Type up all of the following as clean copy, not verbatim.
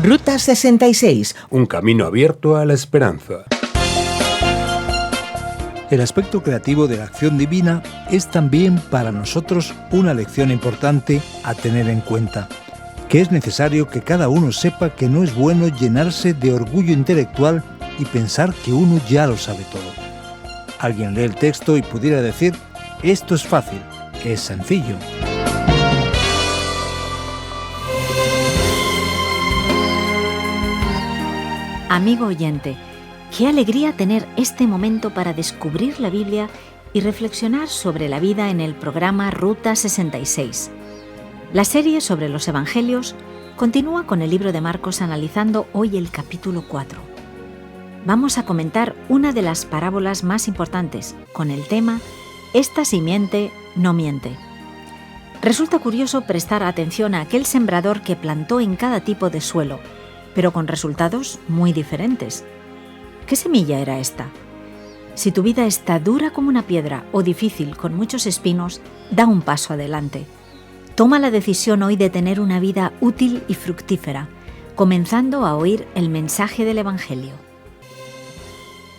Ruta 66. Un camino abierto a la esperanza. El aspecto creativo de la acción divina es también para nosotros una lección importante a tener en cuenta, que es necesario que cada uno sepa que no es bueno llenarse de orgullo intelectual y pensar que uno ya lo sabe todo. Alguien lee el texto y pudiera decir, esto es fácil, es sencillo. Amigo oyente, qué alegría tener este momento para descubrir la Biblia y reflexionar sobre la vida en el programa Ruta 66. La serie sobre los Evangelios continúa con el libro de Marcos analizando hoy el capítulo 4. Vamos a comentar una de las parábolas más importantes, con el tema «Esta simiente no miente». Resulta curioso prestar atención a aquel sembrador que plantó en cada tipo de suelo, pero con resultados muy diferentes. ¿Qué semilla era esta? Si tu vida está dura como una piedra o difícil con muchos espinos, da un paso adelante. Toma la decisión hoy de tener una vida útil y fructífera, comenzando a oír el mensaje del Evangelio.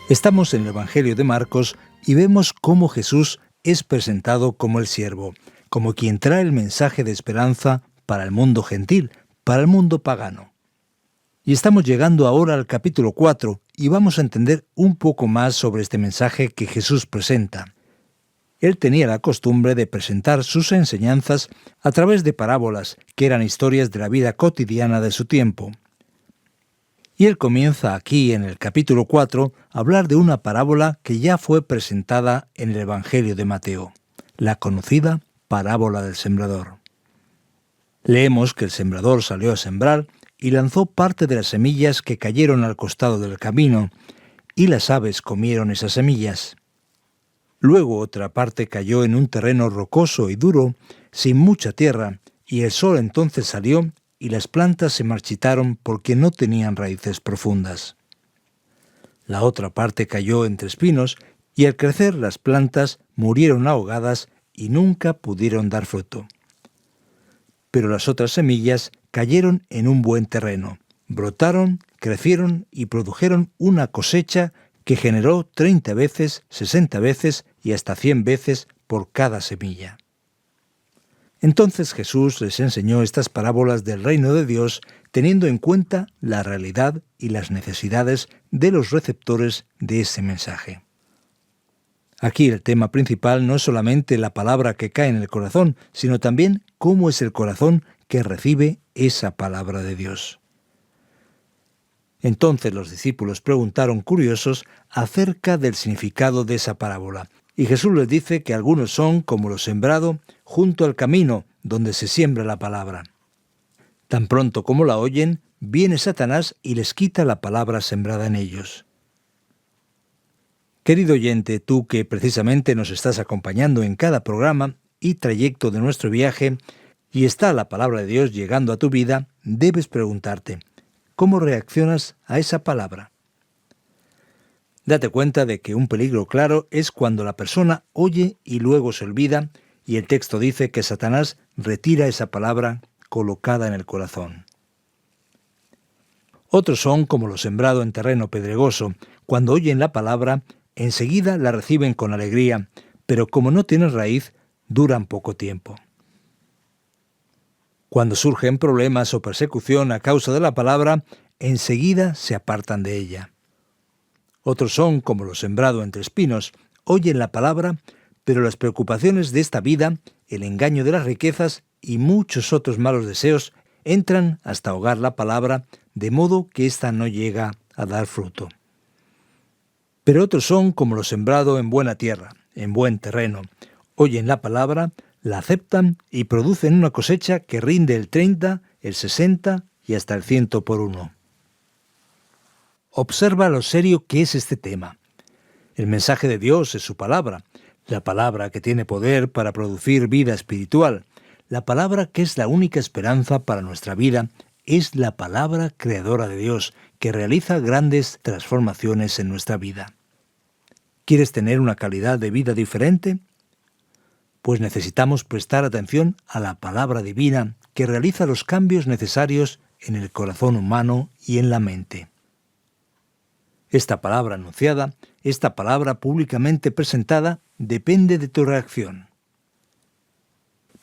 Estamos en el Evangelio de Marcos y vemos cómo Jesús es presentado como el siervo, como quien trae el mensaje de esperanza para el mundo gentil, para el mundo pagano. Y estamos llegando ahora al capítulo 4 y vamos a entender un poco más sobre este mensaje que Jesús presenta. Él tenía la costumbre de presentar sus enseñanzas a través de parábolas, que eran historias de la vida cotidiana de su tiempo. Y él comienza aquí, en el capítulo 4, a hablar de una parábola que ya fue presentada en el Evangelio de Mateo, la conocida parábola del sembrador. Leemos que el sembrador salió a sembrar y lanzó parte de las semillas que cayeron al costado del camino, y las aves comieron esas semillas. Luego otra parte cayó en un terreno rocoso y duro, sin mucha tierra, y el sol entonces salió, y las plantas se marchitaron porque no tenían raíces profundas. La otra parte cayó entre espinos, y al crecer las plantas murieron ahogadas y nunca pudieron dar fruto. Pero las otras semillas cayeron en un buen terreno, brotaron, crecieron y produjeron una cosecha que generó 30 veces, 60 veces y hasta 100 veces por cada semilla. Entonces Jesús les enseñó estas parábolas del reino de Dios teniendo en cuenta la realidad y las necesidades de los receptores de ese mensaje. Aquí el tema principal no es solamente la palabra que cae en el corazón, sino también cómo es el corazón que recibe esa palabra de Dios. Entonces los discípulos preguntaron curiosos acerca del significado de esa parábola, y Jesús les dice que algunos son como lo sembrado junto al camino donde se siembra la palabra. Tan pronto como la oyen, viene Satanás y les quita la palabra sembrada en ellos. Querido oyente, tú que precisamente nos estás acompañando en cada programa y trayecto de nuestro viaje, y está la palabra de Dios llegando a tu vida, debes preguntarte, ¿cómo reaccionas a esa palabra? Date cuenta de que un peligro claro es cuando la persona oye y luego se olvida, y el texto dice que Satanás retira esa palabra colocada en el corazón. Otros son como lo sembrado en terreno pedregoso. Cuando oyen la palabra, enseguida la reciben con alegría, pero como no tienen raíz, duran poco tiempo. Cuando surgen problemas o persecución a causa de la palabra, enseguida se apartan de ella. Otros son como lo sembrado entre espinos, oyen la palabra, pero las preocupaciones de esta vida, el engaño de las riquezas y muchos otros malos deseos entran hasta ahogar la palabra, de modo que ésta no llega a dar fruto. Pero otros son como lo sembrado en buena tierra, en buen terreno, oyen la palabra, la aceptan y producen una cosecha que rinde el 30, el 60 y hasta el 100 por uno. Observa lo serio que es este tema. El mensaje de Dios es su palabra, la palabra que tiene poder para producir vida espiritual, la palabra que es la única esperanza para nuestra vida, es la palabra creadora de Dios, que realiza grandes transformaciones en nuestra vida. ¿Quieres tener una calidad de vida diferente? Pues necesitamos prestar atención a la palabra divina que realiza los cambios necesarios en el corazón humano y en la mente. Esta palabra anunciada, esta palabra públicamente presentada, depende de tu reacción.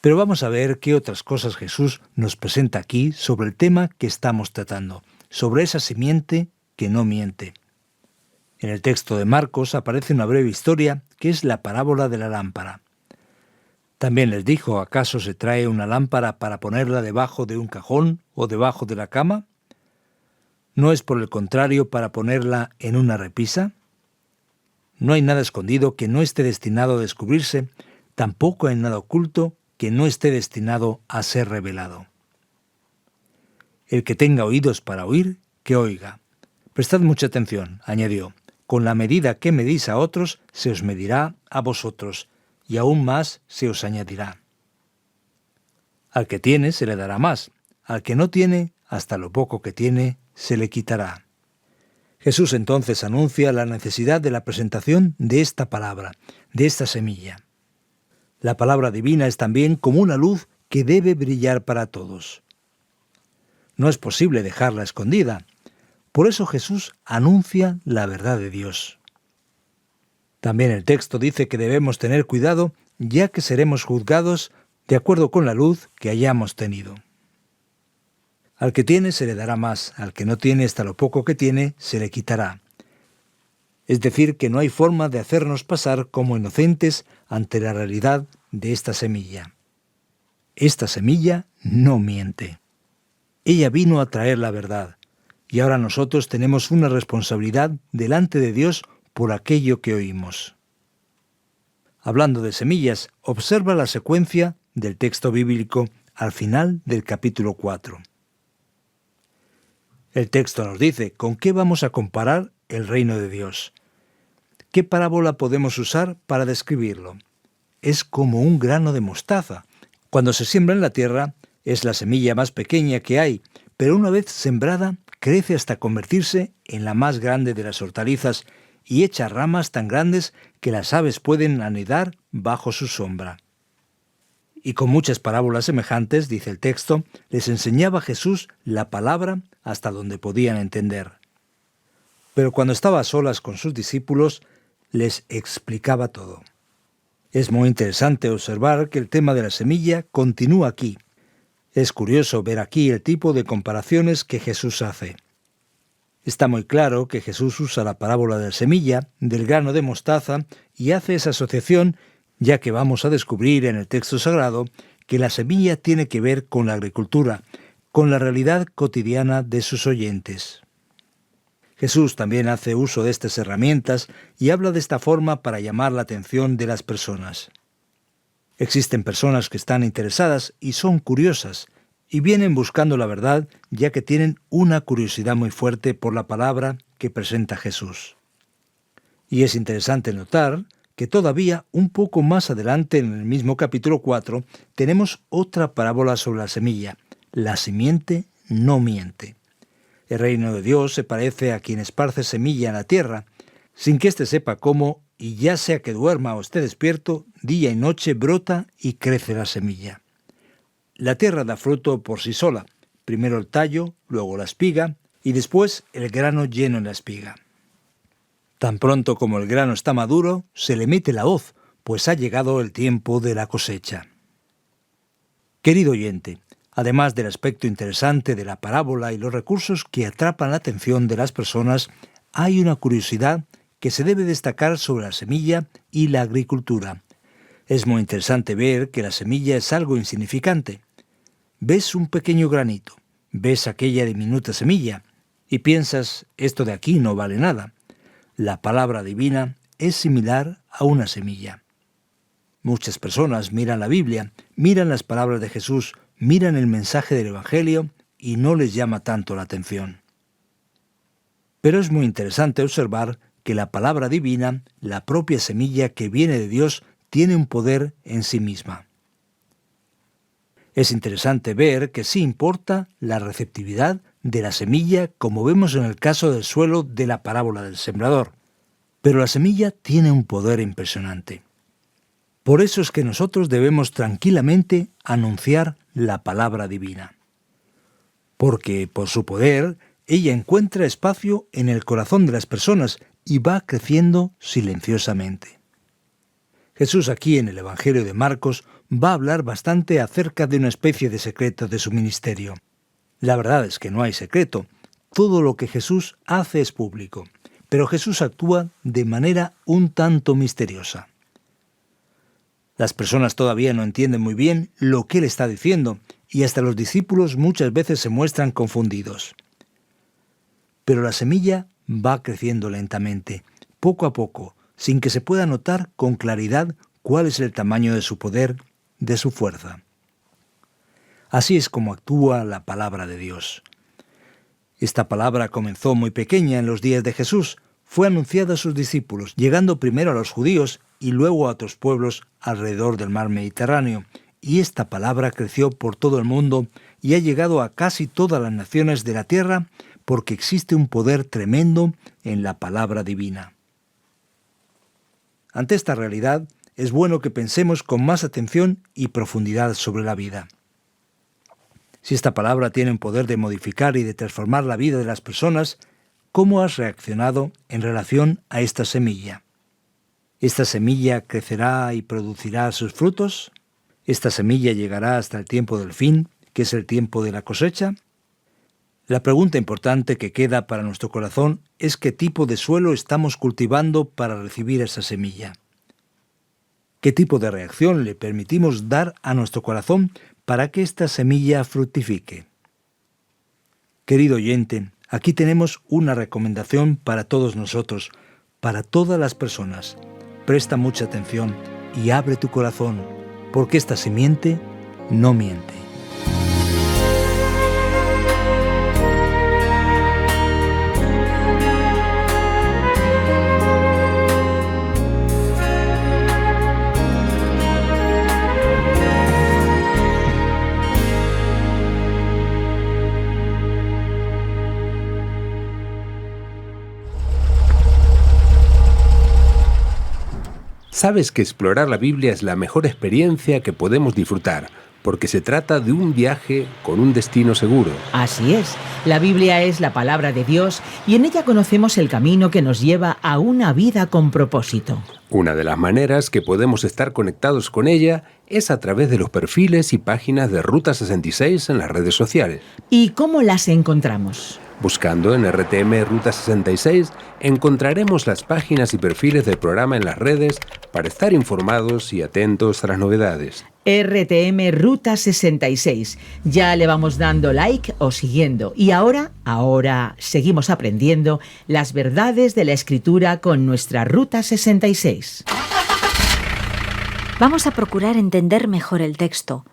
Pero vamos a ver qué otras cosas Jesús nos presenta aquí sobre el tema que estamos tratando, sobre esa simiente que no miente. En el texto de Marcos aparece una breve historia que es la parábola de la lámpara. También les dijo, ¿acaso se trae una lámpara para ponerla debajo de un cajón o debajo de la cama? ¿No es por el contrario para ponerla en una repisa? No hay nada escondido que no esté destinado a descubrirse, tampoco hay nada oculto que no esté destinado a ser revelado. El que tenga oídos para oír, que oiga. Prestad mucha atención, añadió, con la medida que medís a otros, se os medirá a vosotros, y aún más se os añadirá. Al que tiene se le dará más, al que no tiene, hasta lo poco que tiene, se le quitará. Jesús entonces anuncia la necesidad de la presentación de esta palabra, de esta semilla. La palabra divina es también como una luz que debe brillar para todos. No es posible dejarla escondida. Por eso Jesús anuncia la verdad de Dios. También el texto dice que debemos tener cuidado, ya que seremos juzgados de acuerdo con la luz que hayamos tenido. Al que tiene se le dará más, al que no tiene hasta lo poco que tiene se le quitará. Es decir, que no hay forma de hacernos pasar como inocentes ante la realidad de esta semilla. Esta semilla no miente. Ella vino a traer la verdad, y ahora nosotros tenemos una responsabilidad delante de Dios por aquello que oímos. Hablando de semillas, observa la secuencia del texto bíblico al final del capítulo 4. El texto nos dice con qué vamos a comparar el reino de Dios. ¿Qué parábola podemos usar para describirlo? Es como un grano de mostaza. Cuando se siembra en la tierra, es la semilla más pequeña que hay, pero una vez sembrada, crece hasta convertirse en la más grande de las hortalizas y echa ramas tan grandes que las aves pueden anidar bajo su sombra. Y con muchas parábolas semejantes, dice el texto, les enseñaba Jesús la palabra hasta donde podían entender. Pero cuando estaba a solas con sus discípulos, les explicaba todo. Es muy interesante observar que el tema de la semilla continúa aquí. Es curioso ver aquí el tipo de comparaciones que Jesús hace. Está muy claro que Jesús usa la parábola de la semilla, del grano de mostaza, y hace esa asociación, ya que vamos a descubrir en el texto sagrado que la semilla tiene que ver con la agricultura, con la realidad cotidiana de sus oyentes. Jesús también hace uso de estas herramientas y habla de esta forma para llamar la atención de las personas. Existen personas que están interesadas y son curiosas, y vienen buscando la verdad ya que tienen una curiosidad muy fuerte por la palabra que presenta Jesús. Y es interesante notar que todavía un poco más adelante en el mismo capítulo 4 tenemos otra parábola sobre la semilla. La simiente no miente. El reino de Dios se parece a quien esparce semilla en la tierra, sin que éste sepa cómo, y ya sea que duerma o esté despierto, día y noche brota y crece la semilla. La tierra da fruto por sí sola, primero el tallo, luego la espiga, y después el grano lleno en la espiga. Tan pronto como el grano está maduro, se le mete la hoz, pues ha llegado el tiempo de la cosecha. Querido oyente, además del aspecto interesante de la parábola y los recursos que atrapan la atención de las personas, hay una curiosidad que se debe destacar sobre la semilla y la agricultura. Es muy interesante ver que la semilla es algo insignificante. Ves un pequeño granito, ves aquella diminuta semilla, y piensas, esto de aquí no vale nada. La palabra divina es similar a una semilla. Muchas personas miran la Biblia, miran las palabras de Jesús, miran el mensaje del Evangelio y no les llama tanto la atención. Pero es muy interesante observar que la palabra divina, la propia semilla que viene de Dios, tiene un poder en sí misma. Es interesante ver que sí importa la receptividad de la semilla, como vemos en el caso del suelo de la parábola del sembrador. Pero la semilla tiene un poder impresionante. Por eso es que nosotros debemos tranquilamente anunciar la palabra divina. porque por su poder ella encuentra espacio en el corazón de las personas y va creciendo silenciosamente. Jesús aquí en el Evangelio de Marcos va a hablar bastante acerca de una especie de secreto de su ministerio. La verdad es que no hay secreto. Todo lo que Jesús hace es público, pero Jesús actúa de manera un tanto misteriosa. Las personas todavía no entienden muy bien lo que Él está diciendo, y hasta los discípulos muchas veces se muestran confundidos. Pero la semilla va creciendo lentamente, poco a poco, sin que se pueda notar con claridad cuál es el tamaño de su poder, de su fuerza. Así es como actúa la palabra de Dios. Esta palabra comenzó muy pequeña en los días de Jesús, fue anunciada a sus discípulos, llegando primero a los judíos y luego a otros pueblos alrededor del mar Mediterráneo, y esta palabra creció por todo el mundo y ha llegado a casi todas las naciones de la tierra porque existe un poder tremendo en la palabra divina. Ante esta realidad, es bueno que pensemos con más atención y profundidad sobre la vida. Si esta palabra tiene un poder de modificar y de transformar la vida de las personas, ¿cómo has reaccionado en relación a esta semilla? ¿Esta semilla crecerá y producirá sus frutos? ¿Esta semilla llegará hasta el tiempo del fin, que es el tiempo de la cosecha? La pregunta importante que queda para nuestro corazón es qué tipo de suelo estamos cultivando para recibir esa semilla. ¿Qué tipo de reacción le permitimos dar a nuestro corazón para que esta semilla fructifique? Querido oyente, aquí tenemos una recomendación para todos nosotros, para todas las personas. Presta mucha atención y abre tu corazón, porque esta simiente no miente. Sabes que explorar la Biblia es la mejor experiencia que podemos disfrutar, porque se trata de un viaje con un destino seguro. Así es, la Biblia es la palabra de Dios y en ella conocemos el camino que nos lleva a una vida con propósito. Una de las maneras que podemos estar conectados con ella es a través de los perfiles y páginas de Ruta 66 en las redes sociales. ¿Y cómo las encontramos? Buscando en RTM Ruta 66 encontraremos las páginas y perfiles del programa en las redes para estar informados y atentos a las novedades. RTM Ruta 66. Ya le vamos dando like o siguiendo. Y ahora seguimos aprendiendo las verdades de la Escritura con nuestra Ruta 66. Vamos a procurar entender mejor el texto.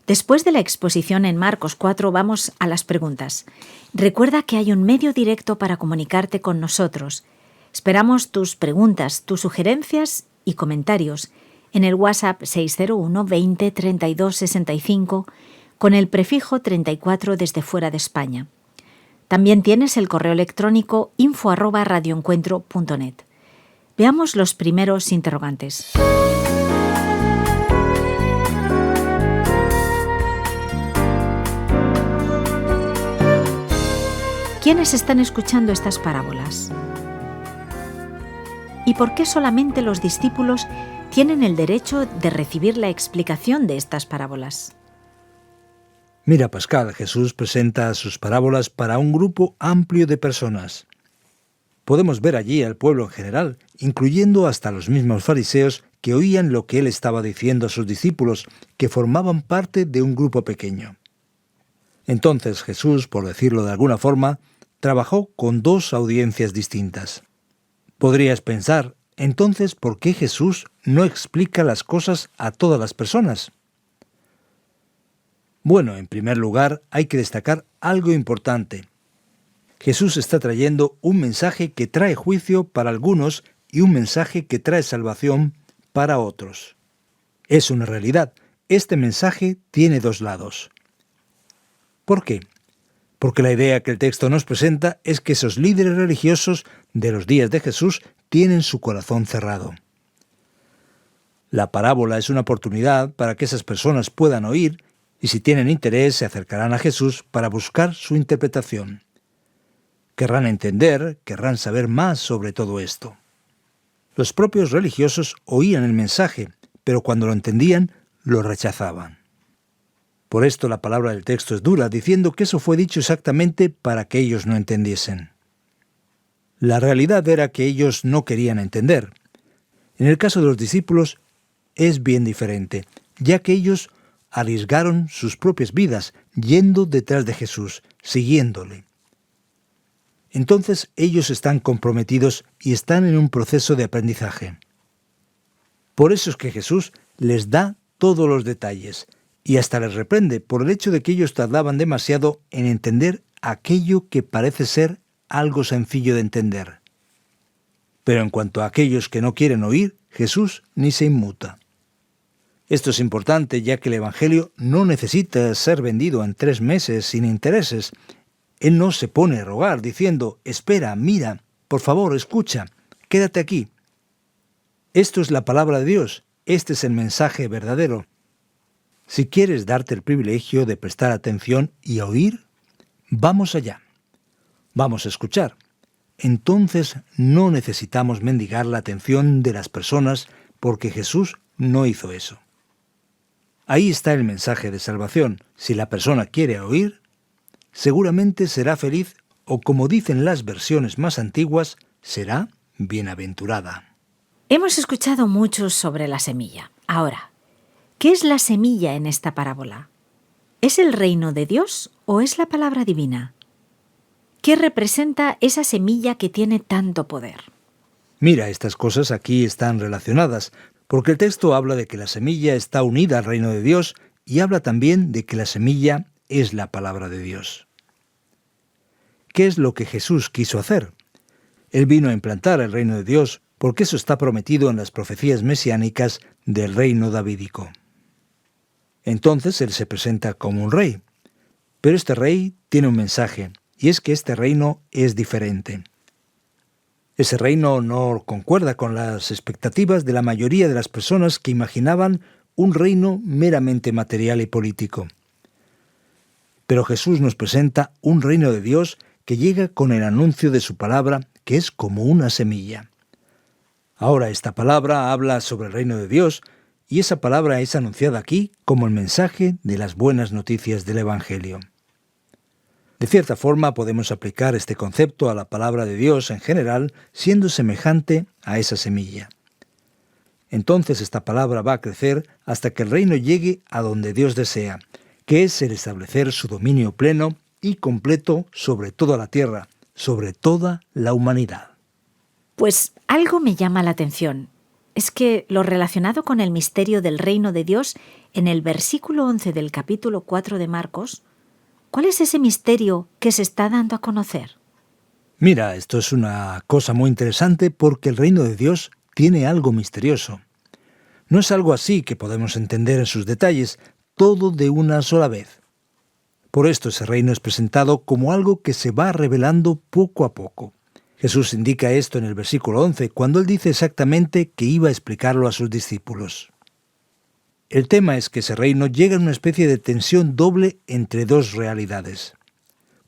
Después de la exposición en Marcos 4, vamos a las preguntas. Recuerda que hay un medio directo para comunicarte con nosotros. Esperamos tus preguntas, tus sugerencias y comentarios en el WhatsApp 601 20 32 65 con el prefijo 34 desde fuera de España. También tienes el correo electrónico info@radioencuentro.net. Veamos los primeros interrogantes. ¿Quiénes están escuchando estas parábolas? ¿Y por qué solamente los discípulos tienen el derecho de recibir la explicación de estas parábolas? Mira, Pascal, Jesús presenta sus parábolas para un grupo amplio de personas. Podemos ver allí al pueblo en general, incluyendo hasta los mismos fariseos que oían lo que él estaba diciendo a sus discípulos, que formaban parte de un grupo pequeño. Entonces Jesús, por decirlo de alguna forma, trabajó con dos audiencias distintas. Podrías pensar, entonces, ¿por qué Jesús no explica las cosas a todas las personas? Bueno, en primer lugar, hay que destacar algo importante. Jesús está trayendo un mensaje que trae juicio para algunos y un mensaje que trae salvación para otros. Es una realidad. Este mensaje tiene dos lados. ¿Por qué? Porque la idea que el texto nos presenta es que esos líderes religiosos de los días de Jesús tienen su corazón cerrado. La parábola es una oportunidad para que esas personas puedan oír, y si tienen interés se acercarán a Jesús para buscar su interpretación. Querrán entender, querrán saber más sobre todo esto. Los propios religiosos oían el mensaje, pero cuando lo entendían, lo rechazaban. Por esto la palabra del texto es dura, diciendo que eso fue dicho exactamente para que ellos no entendiesen. La realidad era que ellos no querían entender. En el caso de los discípulos es bien diferente, ya que ellos arriesgaron sus propias vidas yendo detrás de Jesús, siguiéndole. Entonces ellos están comprometidos y están en un proceso de aprendizaje. Por eso es que Jesús les da todos los detalles y hasta les reprende por el hecho de que ellos tardaban demasiado en entender aquello que parece ser algo sencillo de entender. Pero en cuanto a aquellos que no quieren oír, Jesús ni se inmuta. Esto es importante ya que el Evangelio no necesita ser vendido en 3 meses sin intereses. Él no se pone a rogar diciendo, espera, mira, por favor, escucha, quédate aquí. Esto es la palabra de Dios, este es el mensaje verdadero. Si quieres darte el privilegio de prestar atención y oír, vamos allá. Vamos a escuchar. Entonces no necesitamos mendigar la atención de las personas porque Jesús no hizo eso. Ahí está el mensaje de salvación. Si la persona quiere oír, seguramente será feliz o, como dicen las versiones más antiguas, será bienaventurada. Hemos escuchado mucho sobre la semilla. Ahora, ¿qué es la semilla en esta parábola? ¿Es el reino de Dios o es la palabra divina? ¿Qué representa esa semilla que tiene tanto poder? Mira, estas cosas aquí están relacionadas, porque el texto habla de que la semilla está unida al reino de Dios y habla también de que la semilla es la palabra de Dios. ¿Qué es lo que Jesús quiso hacer? Él vino a implantar el reino de Dios, porque eso está prometido en las profecías mesiánicas del reino davídico. Entonces Él se presenta como un rey. Pero este rey tiene un mensaje, y es que este reino es diferente. Ese reino no concuerda con las expectativas de la mayoría de las personas que imaginaban un reino meramente material y político. Pero Jesús nos presenta un reino de Dios que llega con el anuncio de su palabra, que es como una semilla. Ahora esta palabra habla sobre el reino de Dios, y esa palabra es anunciada aquí como el mensaje de las buenas noticias del Evangelio. De cierta forma podemos aplicar este concepto a la palabra de Dios en general, siendo semejante a esa semilla. Entonces esta palabra va a crecer hasta que el reino llegue a donde Dios desea, que es el establecer su dominio pleno y completo sobre toda la tierra, sobre toda la humanidad. Pues algo me llama la atención. Es que lo relacionado con el misterio del reino de Dios, en el versículo 11 del capítulo 4 de Marcos, ¿cuál es ese misterio que se está dando a conocer? Mira, esto es una cosa muy interesante porque el reino de Dios tiene algo misterioso. No es algo así que podemos entender en sus detalles, todo de una sola vez. Por esto ese reino es presentado como algo que se va revelando poco a poco. Jesús indica esto en el versículo 11, cuando Él dice exactamente que iba a explicarlo a sus discípulos. El tema es que ese reino llega en una especie de tensión doble entre dos realidades.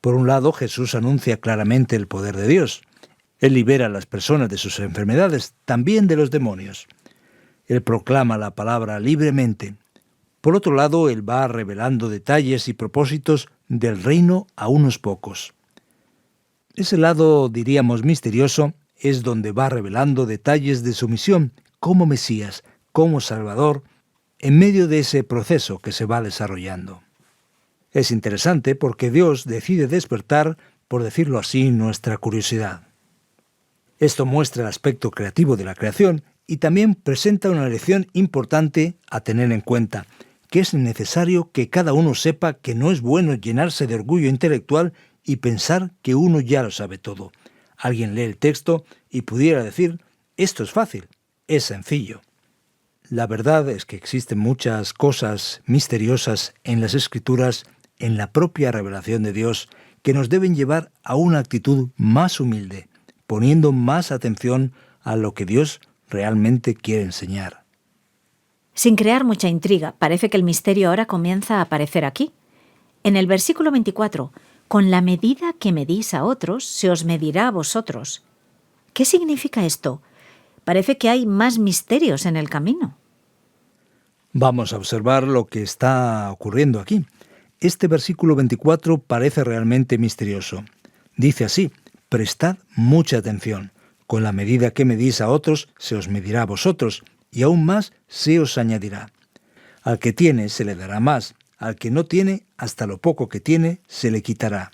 Por un lado, Jesús anuncia claramente el poder de Dios. Él libera a las personas de sus enfermedades, también de los demonios. Él proclama la palabra libremente. Por otro lado, Él va revelando detalles y propósitos del reino a unos pocos. Ese lado, diríamos, misterioso, es donde va revelando detalles de su misión como Mesías, como Salvador, en medio de ese proceso que se va desarrollando. Es interesante porque Dios decide despertar, por decirlo así, nuestra curiosidad. Esto muestra el aspecto creativo de la creación y también presenta una lección importante a tener en cuenta, que es necesario que cada uno sepa que no es bueno llenarse de orgullo intelectual y pensar que uno ya lo sabe todo. Alguien lee el texto y pudiera decir, esto es fácil, es sencillo. La verdad es que existen muchas cosas misteriosas en las Escrituras, en la propia revelación de Dios, que nos deben llevar a una actitud más humilde, poniendo más atención a lo que Dios realmente quiere enseñar. Sin crear mucha intriga, parece que el misterio ahora comienza a aparecer aquí. En el versículo 24, con la medida que medís a otros, se os medirá a vosotros. ¿Qué significa esto? Parece que hay más misterios en el camino. Vamos a observar lo que está ocurriendo aquí. Este versículo 24 parece realmente misterioso. Dice así: prestad mucha atención. Con la medida que medís a otros, se os medirá a vosotros, y aún más se os añadirá. Al que tiene se le dará más, al que no tiene, hasta lo poco que tiene, se le quitará.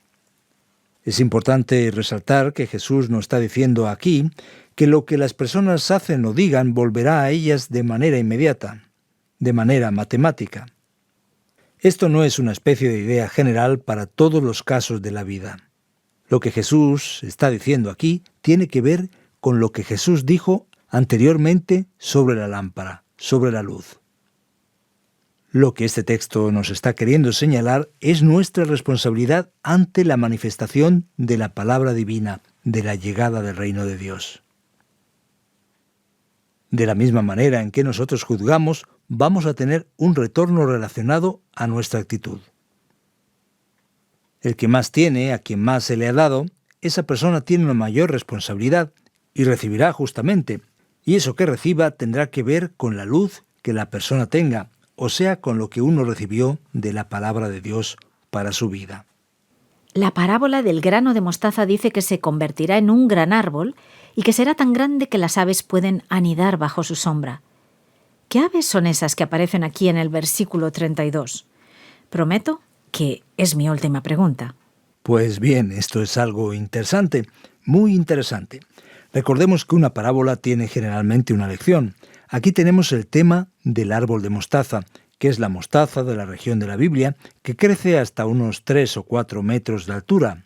Es importante resaltar que Jesús nos está diciendo aquí que lo que las personas hacen o digan volverá a ellas de manera inmediata, de manera matemática. Esto no es una especie de idea general para todos los casos de la vida. Lo que Jesús está diciendo aquí tiene que ver con lo que Jesús dijo anteriormente sobre la lámpara, sobre la luz. Lo que este texto nos está queriendo señalar es nuestra responsabilidad ante la manifestación de la palabra divina, de la llegada del reino de Dios. De la misma manera en que nosotros juzgamos, vamos a tener un retorno relacionado a nuestra actitud. El que más tiene, a quien más se le ha dado, esa persona tiene una mayor responsabilidad y recibirá justamente, y eso que reciba tendrá que ver con la luz que la persona tenga, o sea, con lo que uno recibió de la palabra de Dios para su vida. La parábola del grano de mostaza dice que se convertirá en un gran árbol y que será tan grande que las aves pueden anidar bajo su sombra. ¿Qué aves son esas que aparecen aquí en el versículo 32? Prometo que es mi última pregunta. Pues bien, esto es algo interesante, muy interesante. Recordemos que una parábola tiene generalmente una lección. Aquí tenemos el tema del árbol de mostaza, que es la mostaza de la región de la Biblia, que crece hasta unos 3 o 4 metros de altura.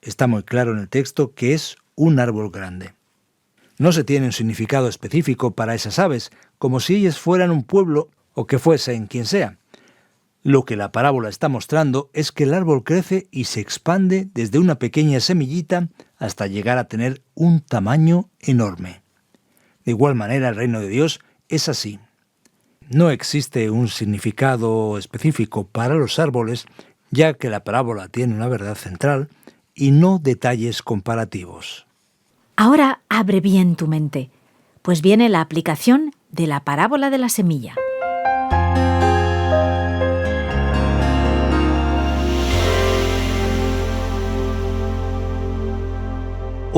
Está muy claro en el texto que es un árbol grande. No se tiene un significado específico para esas aves, como si ellas fueran un pueblo o que fuesen quien sea. Lo que la parábola está mostrando es que el árbol crece y se expande desde una pequeña semillita hasta llegar a tener un tamaño enorme. De igual manera, el reino de Dios es así. No existe un significado específico para los árboles, ya que la parábola tiene una verdad central y no detalles comparativos. Ahora abre bien tu mente, pues viene la aplicación de la parábola de la semilla.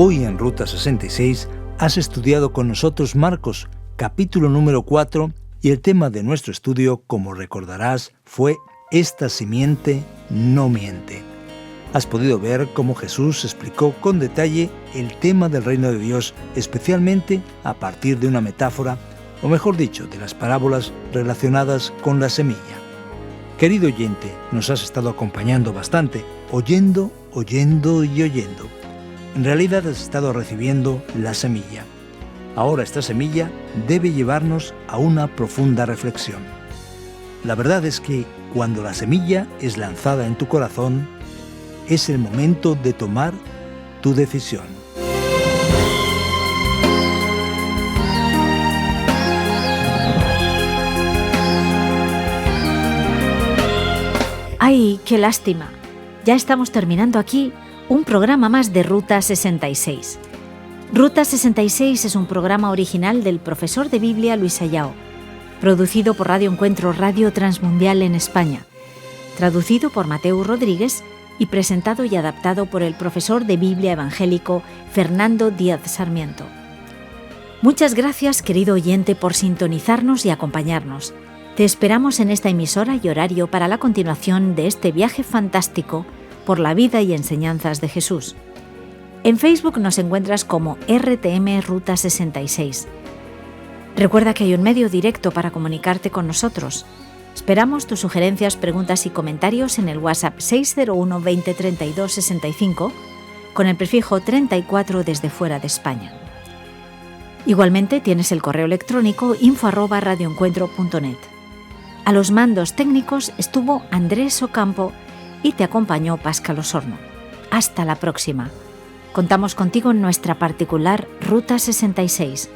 Hoy en Ruta 66 has estudiado con nosotros Marcos, capítulo número 4, y el tema de nuestro estudio, como recordarás, fue «Esta simiente no miente». Has podido ver cómo Jesús explicó con detalle el tema del reino de Dios, especialmente a partir de una metáfora, o mejor dicho, de las parábolas relacionadas con la semilla. Querido oyente, nos has estado acompañando bastante, oyendo y oyendo. En realidad has estado recibiendo la semilla. Ahora esta semilla debe llevarnos a una profunda reflexión. La verdad es que cuando la semilla es lanzada en tu corazón, es el momento de tomar tu decisión. ¡Ay, qué lástima! Ya estamos terminando aquí un programa más de Ruta 66. Ruta 66 es un programa original del profesor de Biblia Luis Ayao, producido por Radio Encuentro Radio Transmundial en España, traducido por Mateo Rodríguez y presentado y adaptado por el profesor de Biblia evangélico Fernando Díaz Sarmiento. Muchas gracias, querido oyente, por sintonizarnos y acompañarnos. Te esperamos en esta emisora y horario para la continuación de este viaje fantástico por la vida y enseñanzas de Jesús. En Facebook nos encuentras como RTM Ruta 66. Recuerda que hay un medio directo para comunicarte con nosotros. Esperamos tus sugerencias, preguntas y comentarios en el WhatsApp 601 20 32 65 con el prefijo 34 desde fuera de España. Igualmente tienes el correo electrónico info@radioencuentro.net. A los mandos técnicos estuvo Andrés Ocampo y te acompañó Pascal Osorno. Hasta la próxima. Contamos contigo en nuestra particular Ruta 66,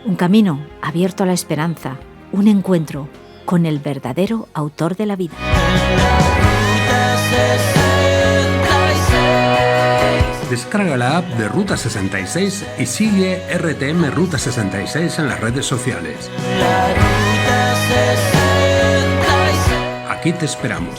un camino abierto a la esperanza, un encuentro con el verdadero autor de la vida. Descarga la app de Ruta 66 y sigue RTM Ruta 66 en las redes sociales. Aquí te esperamos.